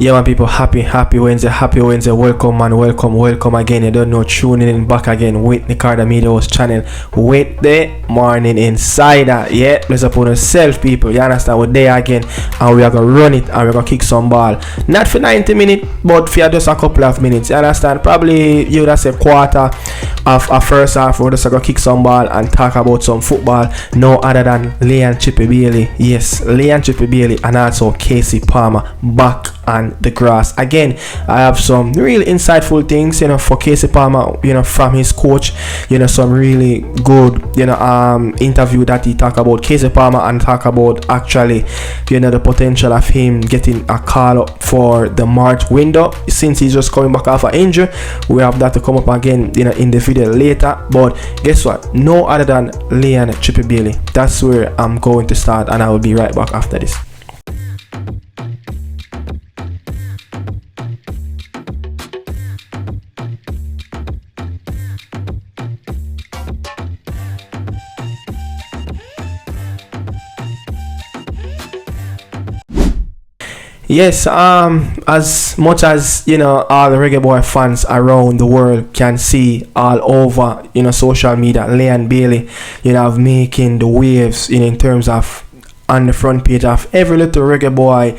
Yeah, man, people, happy Wednesday. Welcome, man, welcome again. You don't know, tuning in back again with Nicardo Media House Channel with the Morning Insider. Yeah, let's up on yourself, people. You understand? We're there again, and we are gonna run it, and we're gonna kick some ball. Not for 90 minutes, but for just a couple of minutes. You understand? Probably you would have said quarter of a first half. We're just gonna kick some ball and talk about some football. No other than Leon Bailey. Yes, Leon Bailey, and also Kasey Palmer back on the grass again. I have some really insightful things, for Kasey Palmer, from his coach, some really good, interview that he talk about Kasey Palmer and talk about actually, the potential of him getting a call up for the March window since he's just coming back off an injury. We have that to come up again, in the video later. But guess what? No other than Leon Bailey. That's where I'm going to start, and I will be right back after this. Yes, as much as all the reggae boy fans around the world can see all over social media, Leon Bailey of making the waves in terms of on the front page of every little reggae boy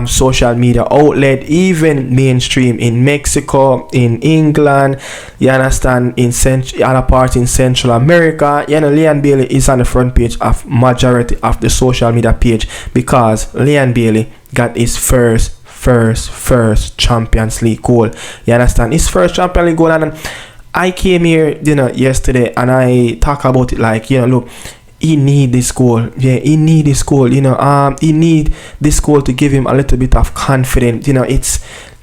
social media outlet, even mainstream in Mexico, in England, you understand, in other parts in Central America. Leon Bailey is on the front page of majority of the social media page because Leon Bailey got his first Champions League goal. You understand? His first Champions League goal. And I came here yesterday and I talk about it like, look, he need this goal. Yeah, he need this goal. He need this goal to give him a little bit of confidence. It's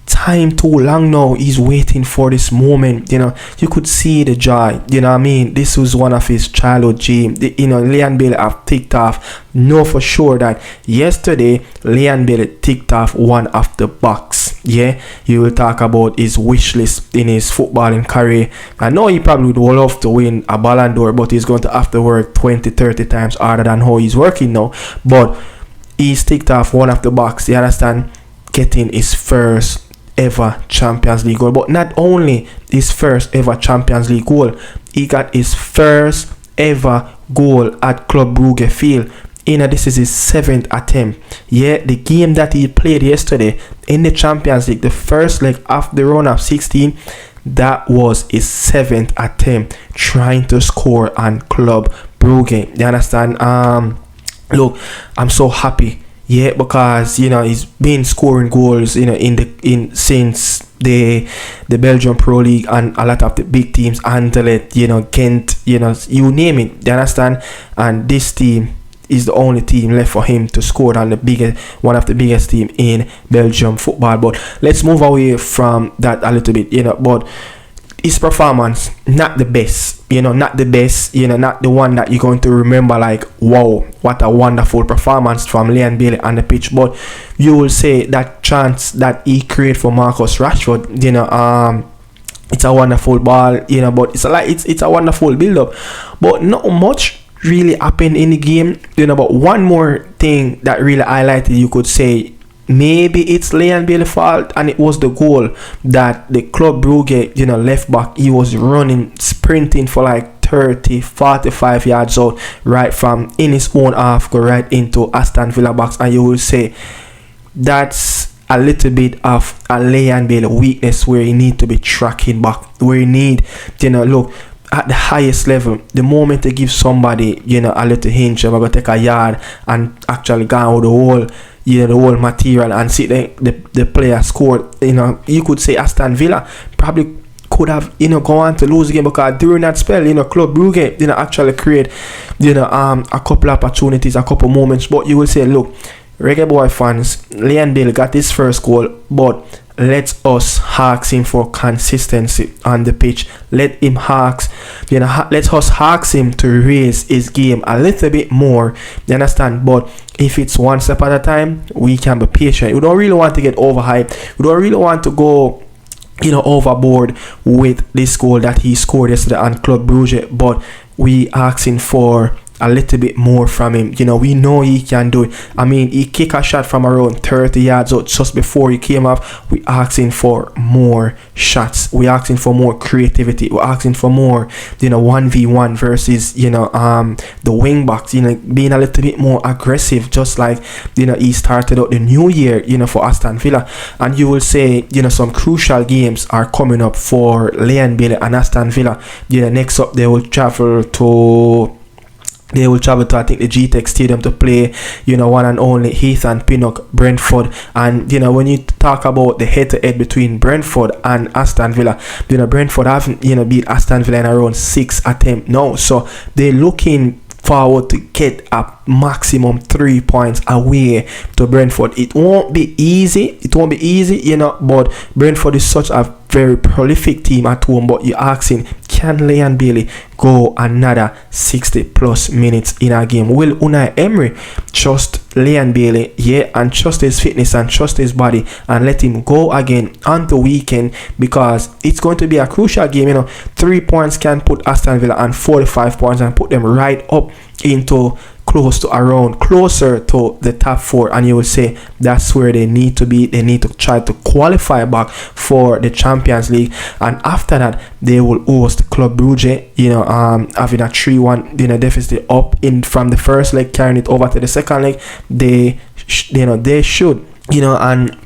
time too long now. He's waiting for this moment. You could see the joy. This was one of his childhood dreams. Leon Bailey have ticked off. Know for sure that yesterday Leon Bailey ticked off one of the box. Yeah, you will talk about his wish list in his footballing career. I know he probably would love to win a Ballon d'Or, but he's going to have to work 20-30 times harder than how he's working now. But he's ticked off one of the box. You understand? Getting his first ever Champions League goal. But not only his first ever Champions League goal, he got his first ever goal at Club Brugge field. This is his 7th attempt. Yeah, the game that he played yesterday in the Champions League, the first leg of the round of 16, that was his 7th attempt trying to score on Club Brugge. You understand? Look, I'm so happy. Yeah, because he's been scoring goals since the Belgian Pro League and a lot of the big teams, Anderlecht, Ghent, you name it. You understand? And this team is the only team left for him to score on one of the biggest team in Belgium football. But let's move away from that a little bit. But his performance, not the best, not the one that you're going to remember like, wow, what a wonderful performance from Leon Bailey on the pitch. But you will say that chance that he created for Marcus Rashford, it's a wonderful ball, but it's a wonderful build up, but not much really happened in the game, but one more thing that really highlighted, you could say, maybe it's Leon Bailey's fault, and it was the goal that the Club Brugge, left back, he was running, sprinting for like 30-45 yards out, right from in his own half, go right into Aston Villa box, and you will say that's a little bit of a Leon Bailey weakness where he need to be tracking back, where he need, look, at the highest level, the moment they give somebody, a little hinge, I'm gonna take a yard and actually go out the whole material and see the player scored. You could say Aston Villa probably could have, go on to lose the game because during that spell, Club Brugge, actually create, a couple opportunities, a couple moments. But you will say, look, reggae boy fans, Leon Bailey got his first goal, but let us ask him for consistency on the pitch. Let us ask him to raise his game a little bit more. You understand? But if it's one step at a time, we can be patient. We don't really want to get overhyped. We don't really want to go overboard with this goal that he scored yesterday on Club Brugge. But we asking for a little bit more from him. You know, we know he can do it. I mean, he kicked a shot from around 30 yards out just before he came off. We asking for more shots. We asking for more creativity. We're asking for more, you know, 1v1 versus, you know, the wing backs, you know, being a little bit more aggressive, just like, you know, he started out the new year, you know, for Aston Villa. And you will say, you know, some crucial games are coming up for Leonbailey and Aston Villa. You know, next up they will travel to I think the GTEC Stadium to play, you know, one and only Heath and Pinnock Brentford. And you know, when you talk about the head-to-head between Brentford and Aston Villa, you know, Brentford haven't, you know, beat Aston Villa in around 6 attempts now, so they're looking forward to get a maximum 3 points away to Brentford. It won't be easy, you know, but Brentford is such a very prolific team at home. But you're asking, can Leonbailey go another 60 plus minutes in a game? Will Unai Emery trust Leonbailey, yeah, and trust his fitness and trust his body and let him go again on the weekend? Because it's going to be a crucial game. You know, 3 points can put Aston Villa on 45 points and put them right up into closer to the top 4, and you will say that's where they need to be. They need to try to qualify back for the Champions League, and after that they will host Club Brugge, you know, having a 3-1, you know, deficit up in from the first leg, carrying it over to the second leg. They should, you know, and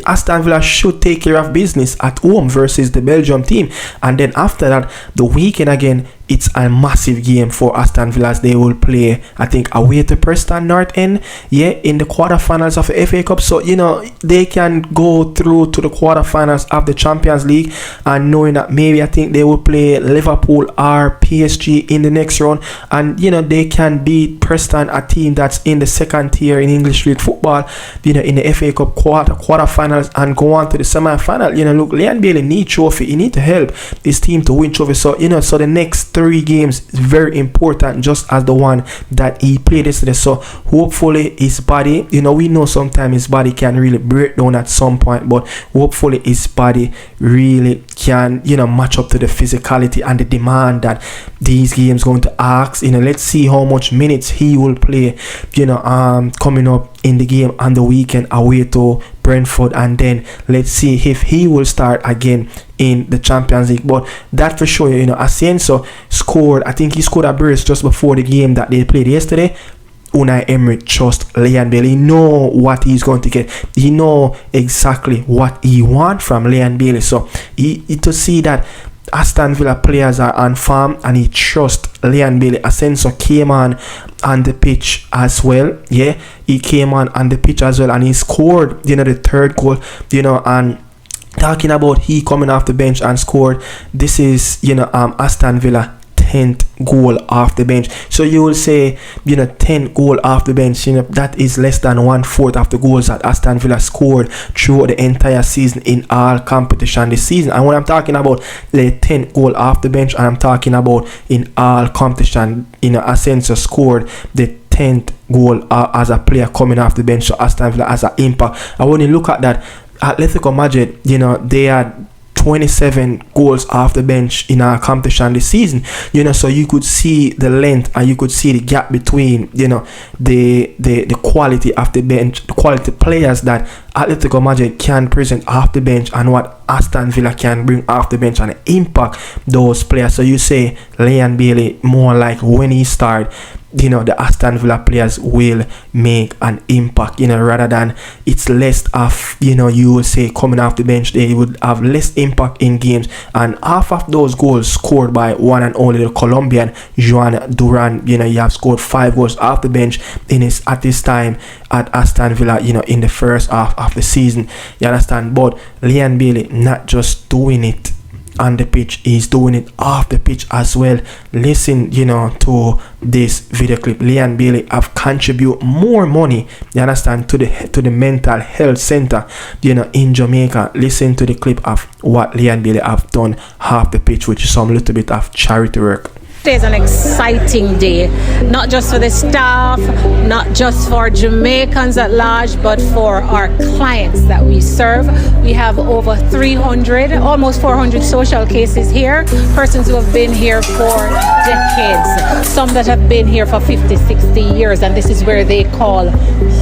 Aston Villa should take care of business at home versus the Belgium team. And then after that, the weekend again, it's a massive game for Aston Villa as they will play, I think, away to Preston North End, yeah, in the quarterfinals of the FA Cup. So, you know, they can go through to the quarterfinals of the Champions League, and knowing that maybe I think they will play Liverpool or PSG in the next round, and you know, they can beat Preston, a team that's in the second tier in English League football, you know, in the FA Cup quarterfinals, and go on to the semi-final. You know, look, Leonbailey need trophy. He need to help his team to win trophy. So, you know, so the next 3 games is very important, just as the one that he played yesterday. So hopefully his body, you know, we know sometimes his body can really break down at some point, but hopefully his body really can, you know, match up to the physicality and the demand that these games going to ask. You know, let's see how much minutes he will play, you know, coming up in the game on the weekend away to Brentford, and then let's see if he will start again in the Champions League. But that for sure, you know, Asensio scored, I think he scored a brace just before the game that they played yesterday. Unai Emery trust Leonbailey. He know what he's going to get. He know exactly what he want from Leonbailey. So he to see that Aston Villa players are on form and he trusts Leonbailey. Asensio came on the pitch as well. Yeah, he came on the pitch as well, and he scored, you know, the 3rd goal, you know. And talking about he coming off the bench and scored, this is, you know, Aston Villa 10th goal off the bench. So you will say, you know, 10 goal off the bench, you know, that is less than 1/4 of the goals that Aston Villa scored throughout the entire season in all competition this season. And when I'm talking about the 10th goal off the bench, I'm talking about in all competition, you know, Asensio scored the 10th goal as a player coming off the bench. So Aston Villa has an impact. And when you look at that, Atletico Madrid, you know, they had 27 goals off the bench in our competition this season, you know. So you could see the length and you could see the gap between, you know, the quality of the bench, the quality players that Atletico Madrid can present off the bench and what Aston Villa can bring off the bench and impact those players. So you say Leonbailey more like when he started, you know, the Aston Villa players will make an impact, you know, rather than it's less of, you know, you will say coming off the bench, they would have less impact in games. And half of those goals scored by one and only the Colombian Joan Duran. You know, you have scored 5 goals off the bench at this time at Aston Villa, you know, in the first half of the season. You understand? But Leonbailey not just doing it on the pitch, he's doing it off the pitch as well. Listen, you know, to this video clip. Leonbailey have contribute more money, you understand, to the mental health center, you know, in Jamaica. Listen to the clip of what Leonbailey have done off the pitch, which is some little bit of charity work. Today is an exciting day, not just for the staff, not just for Jamaicans at large, but for our clients that we serve. We have over 300, almost 400 social cases here, persons who have been here for decades, some that have been here for 50, 60 years, and this is where they call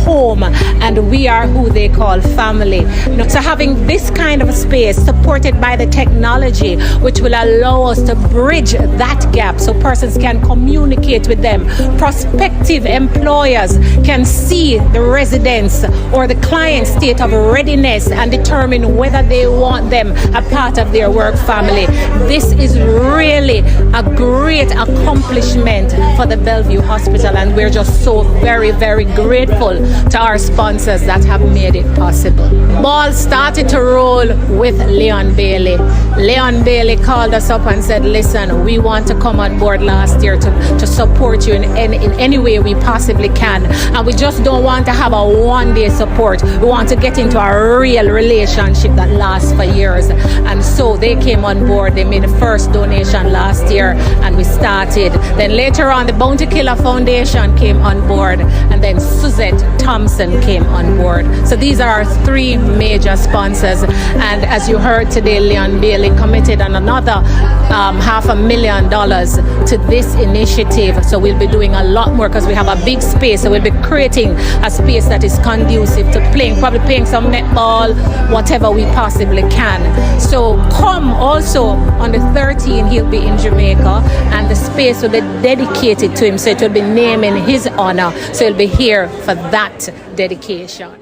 home, and we are who they call family. So having this kind of a space supported by the technology, which will allow us to bridge that gap so persons can communicate with them. Prospective employers can see the residents or the client's state of readiness and determine whether they want them a part of their work family. This is really a great accomplishment for the Bellevue Hospital, and we're just so very, very grateful to our sponsors that have made it possible. Ball started to roll with Leon Bailey. Leon Bailey called us up and said, listen, we want to come on board last year to support you in any way we possibly can. And we just don't want to have a one-day support. We want to get into a real relationship that lasts for years. And so they came on board. They made the first donation last year and we started. Then later on, the Bounty Killer Foundation came on board, and then Suzette Thompson came on board. So these are our three major sponsors. And as you heard today, Leon Bailey committed on another $500,000 to this initiative. So we'll be doing a lot more because we have a big space. So we'll be creating a space that is conducive to playing, probably playing some netball, whatever we possibly can. So come also on the 13th, he'll be in Jamaica, and the space will be dedicated to him. So it will be named in his honor. So he'll be here for that dedication.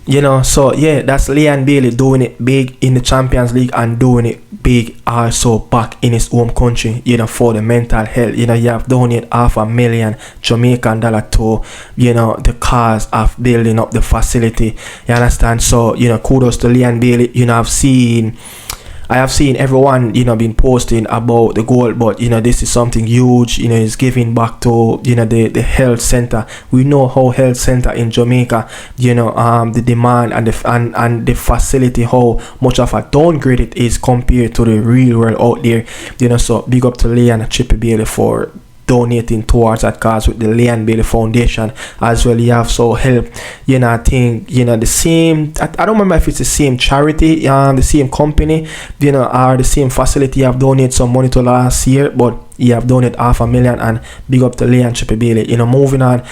You know, so yeah, that's Leon Bailey doing it big in the Champions League and doing it big also back in his home country, you know, for the mental health. You know, you have donated $500,000 Jamaican dollar to, you know, the cause of building up the facility. You understand? So, you know, kudos to Leon Bailey. You know, I have seen everyone, you know, been posting about the goal, but you know, this is something huge. You know, it's giving back to, you know, the health center. We know how health center in Jamaica, you know, the demand and the facility, how much of a downgrade it is compared to the real world out there. You know, so big up to Leon and Chippy Bailey for donating towards that cause with the Leon Bailey Foundation as well. You have so help, you know, I think, you know, the same, I don't remember if it's the same charity, the same company, you know, or the same facility you have donated some money to last year, but you have donated $500,000, and big up to Leon Chippy Bailey. You know, moving on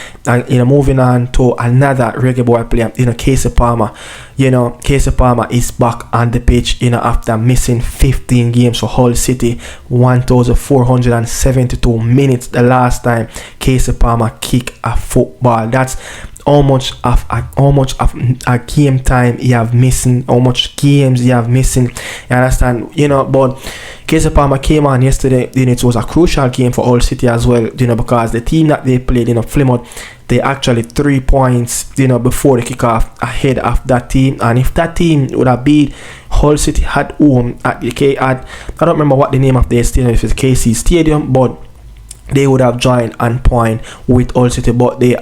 to another reggae boy player, you know, Kasey Palmer. You know, Kasey Palmer is back on the pitch, you know, after missing 15 games for Hull City, 1,472 minutes the last time Kasey Palmer kicked a football. That's how much of a game time you have missing, how much games you have missing. You understand? You know, but Kasey Palmer came on yesterday, you know, it was a crucial game for Hull City as well, you know, because the team that they played, you know, Plymouth, they actually 3 points, you know, before the kickoff ahead of that team. And if that team would have beat Hull City at home at I don't remember what the name of their stadium, if it's Kasey Stadium, but they would have joined on point with Hull City. But they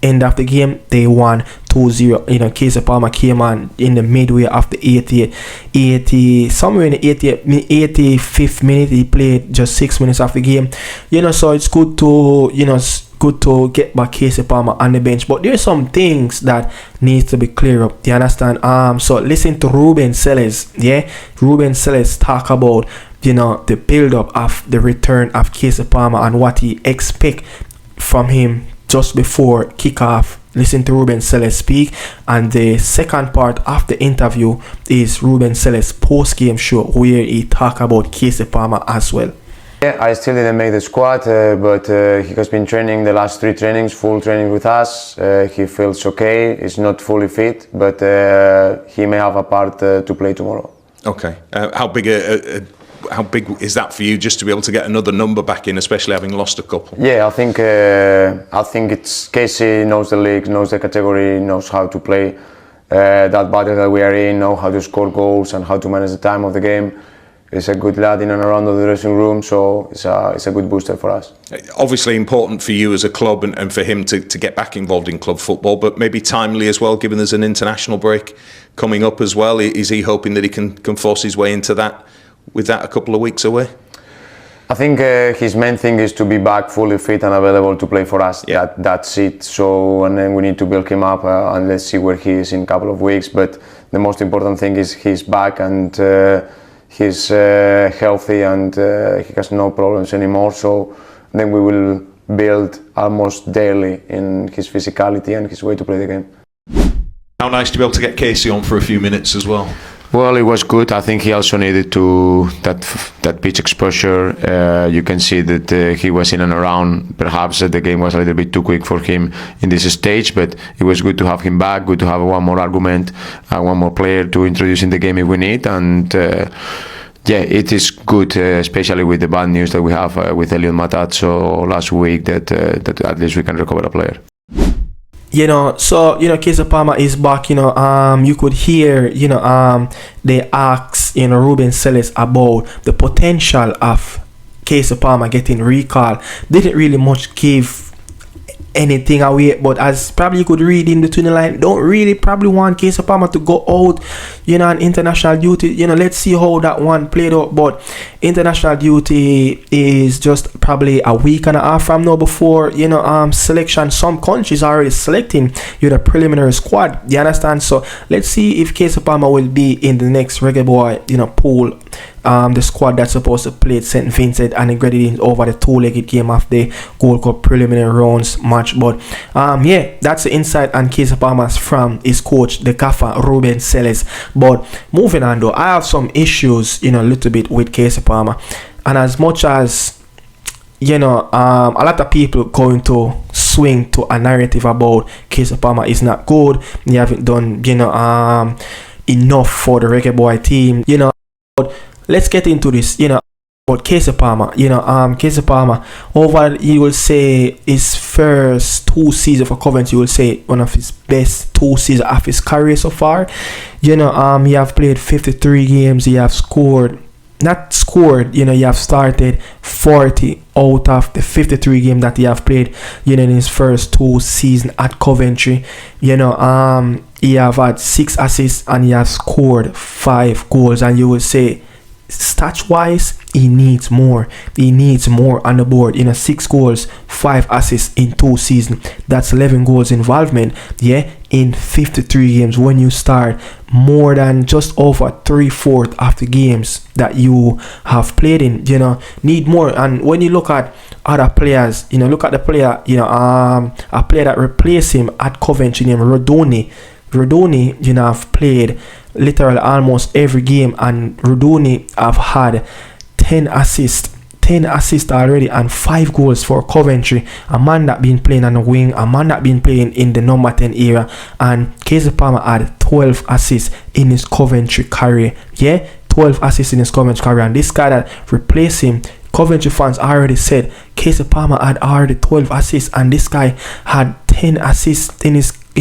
end of the game, they won 2-0. You know, Kasey Palmer came on in the midway of the 85th minute. He played just 6 minutes of the game. You know, so it's good to, you know, get back Kasey Palmer on the bench, but there's some things that needs to be clear up. You understand? So listen to Ruben Sellers. Yeah, Ruben Sellers talk about, you know, the build up of the return of Kasey Palmer and what he expect from him just before kickoff. Listen to Ruben Sellers speak, and the second part of the interview is Ruben Sellers post-game show where he talk about Kasey Palmer as well. Yeah, I still didn't make the squad, but he has been training the last 3 trainings, full training with us. He feels okay. He's not fully fit, but he may have a part to play tomorrow. Okay. How big is that for you, just to be able to get another number back in, especially having lost a couple? Yeah, I think it's Kasey knows the league, knows the category, knows how to play that battle that we are in, know how to score goals and how to manage the time of the game. He's a good lad in and around the dressing room, so it's a good booster for us. Obviously important for you as a club and for him to get back involved in club football, but maybe timely as well, given there's an international break coming up as well. Is he hoping that he can force his way into that with that a couple of weeks away? I think his main thing is to be back fully fit and available to play for us. Yeah. That's it. So, and then we need to build him up and let's see where he is in a couple of weeks. But the most important thing is he's back and he's healthy and he has no problems anymore. So then we will build almost daily in his physicality and his way to play the game. How nice to be able to get Kasey on for a few minutes as well. Well, it was good. I think he also needed that pitch exposure. You can see that he was in and around. Perhaps the game was a little bit too quick for him in this stage, but it was good to have him back, good to have one more argument, one more player to introduce in the game if we need. And yeah, it is good, especially with the bad news that we have with Elliot Matazzo last week, that at least we can recover a player. You know, so, you know, Kasey Palmer is back, you know, you could hear, you know, they ask, you know, Ruben Selles about the potential of Kasey Palmer getting recalled. Didn't really much give anything away, but as probably you could read in between the line, don't really probably want Kasey Palmer to go out, you know, on international duty. You know, let's see how that one played out, but international duty is just probably a week and a half from now before, you know, selection. Some countries are already selecting, you know, preliminary squad, you understand? So let's see if Kasey Palmer will be in the next Reggae Boy, you know, pool. The squad that's supposed to play St. Vincent and the Grenadines over the two-legged game of the Gold Cup preliminary rounds match. But yeah, that's the insight on Kasey Palmer's from his coach, the Kafa, Ruben Selles. But moving on though, I have some issues, you know, a little bit with Kasey Palmer. And as much as, you know, a lot of people going to swing to a narrative about Kasey Palmer is not good, he haven't done, you know, enough for the Reggae Boy team, you know. But let's get into this, you know, about Kasey Palmer. You know, Kasey Palmer, over, you will say, his first 2 seasons for Coventry, you will say one of his best 2 seasons of his career so far. You know, he have played 53 games, he have scored, not scored, you know, he have started 40 out of the 53 games that he have played, you know, in his first 2 seasons at Coventry. You know, he have had 6 assists and he has scored 5 goals, and you will say, stats wise, he needs more. He needs more on the board. You know, 6 goals, 5 assists in 2 seasons. That's 11 goals involvement. Yeah, in 53 games. When you start more than just over 3/4 of the games that you have played in, you know, need more. And when you look at other players, you know, look at the player, you know, a player that replaced him at Coventry named Rodoni. Rodoni, you know, have played literally almost every game, and Rodoni have had 10 assists already and 5 goals for Coventry. A man that been playing on the wing, a man that been playing in the number 10 area. And Kasey Palmer had 12 assists in his Coventry career. Yeah, 12 assists in his Coventry career. And this guy that replaced him, Coventry fans already said Kasey Palmer had already 12 assists, and this guy had 10 assists in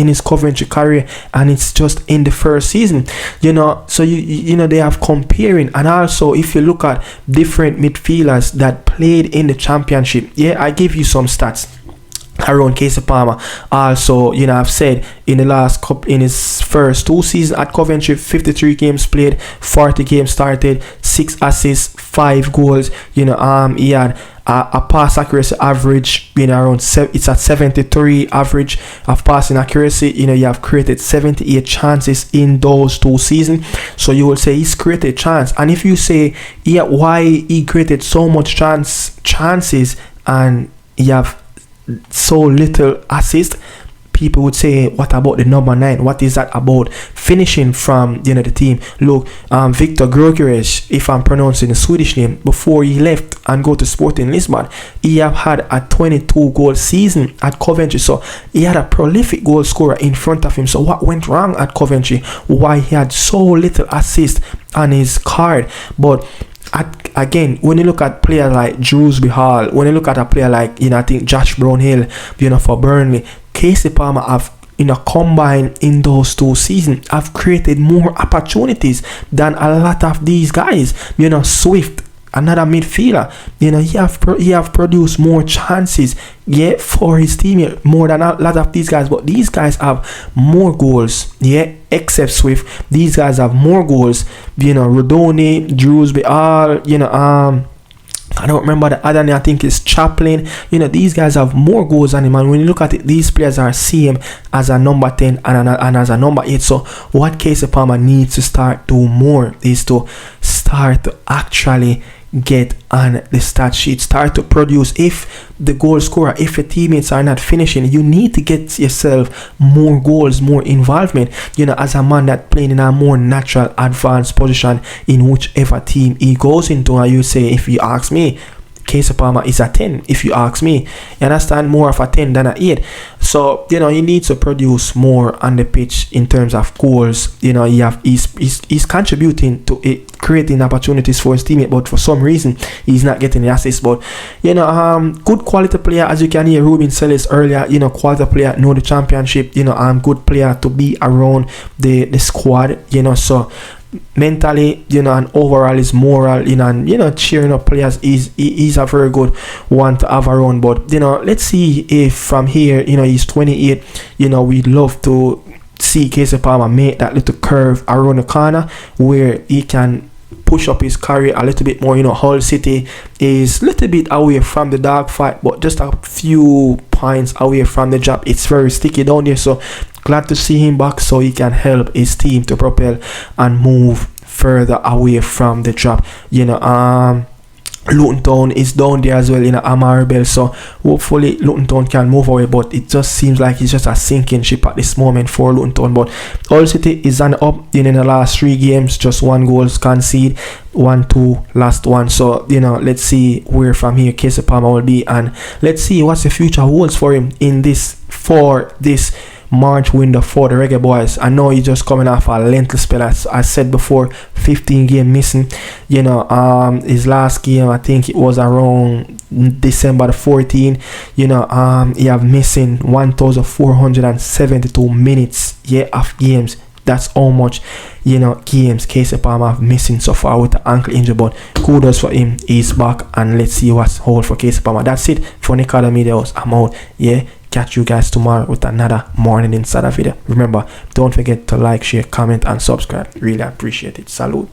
his Coventry career, and it's just in the first season, you know. So you know, they have comparing. And also, if you look at different midfielders that played in the championship, yeah, I give you some stats around Kasey Palmer. Also, you know, I've said in his first 2 seasons at Coventry, 53 games played, 40 games started, 6 assists, 5 goals. You know, he had a pass accuracy average, you know, around it's at 73 average of passing accuracy. You know, you have created 78 chances in those 2 seasons. So you will say he's created chance. And if you say, yeah, why he created so much chances and he have so little assist, people would say, what about the number 9? What is that about? Finishing from, you know, the team. Look, Victor Gyökeres, if I'm pronouncing the Swedish name, before he left and go to Sporting Lisbon, he have had a 22 goal season at Coventry. So he had a prolific goal scorer in front of him. So what went wrong at Coventry? Why he had so little assist on his card? But again, when you look at players like Drewsby Hall, when you look at a player like, you know, I think Josh Brownhill, you know, for Burnley, Kasey Palmer have combined in those 2 seasons have created more opportunities than a lot of these guys. Swift, another midfielder, he have produced more chances, for his team, more than a lot of these guys. But these guys have more goals, except Swift. These guys have more goals. Rodoni, Drewsby, all, I don't remember the other name. I think it's Chaplin. These guys have more goals than him. And when you look at it, these players are same as a number 10 and as a number 8. So what Kasey Palmer needs to start do more is to start to actually get on the stat sheet, start to produce. If the goal scorer, if your teammates are not finishing, you need to get yourself more goals, more involvement, as a man that playing in a more natural advanced position in whichever team he goes into. And you say, if you ask me, Kasey Palmer is a 10. If you ask me, you understand, more of a 10 than a 8. So he needs to produce more on the pitch in terms of goals. He's contributing to it, creating opportunities for his teammate, but for some reason he's not getting the assists. But good quality player, as you can hear Ruben Celis earlier. Quality player, know the championship. Good player to be around the squad. So mentally, and overall his moral, and cheering up players is a very good one to have around. But let's see if from here, he's 28. We'd love to see Kasey Palmer make that little curve around the corner where he can push up his career a little bit more. Hull City is a little bit away from the dog fight, but just a few points away from the drop. It's very sticky down there, so glad to see him back so he can help his team to propel and move further away from the drop. Luton Town is down there as well in Amarabel, so hopefully Luton Town can move away, but it just seems like it's just a sinking ship at this moment for Luton Town. But Hull City is on up in the last 3 games, just 1 goal conceded, 1-2 last one. So let's see where from here Kasey Palmer will be, and let's see what's the future holds for him in this March window for the reggaeboyz. I know he's just coming off a lengthy spell, as I said before, 15 game missing. His last game, I think it was around December the 14th. He have missing 1,472 minutes of games. That's how much games Kasey Palmer have missing so far with the ankle injury. But kudos for him, he's back, and let's see what's hold for Kasey Palmer. That's it for Nicardo Media House. I'm out. Catch you guys tomorrow with another Morning Insider video. Remember, don't forget to like, share, comment, and subscribe. Really appreciate it. Salute.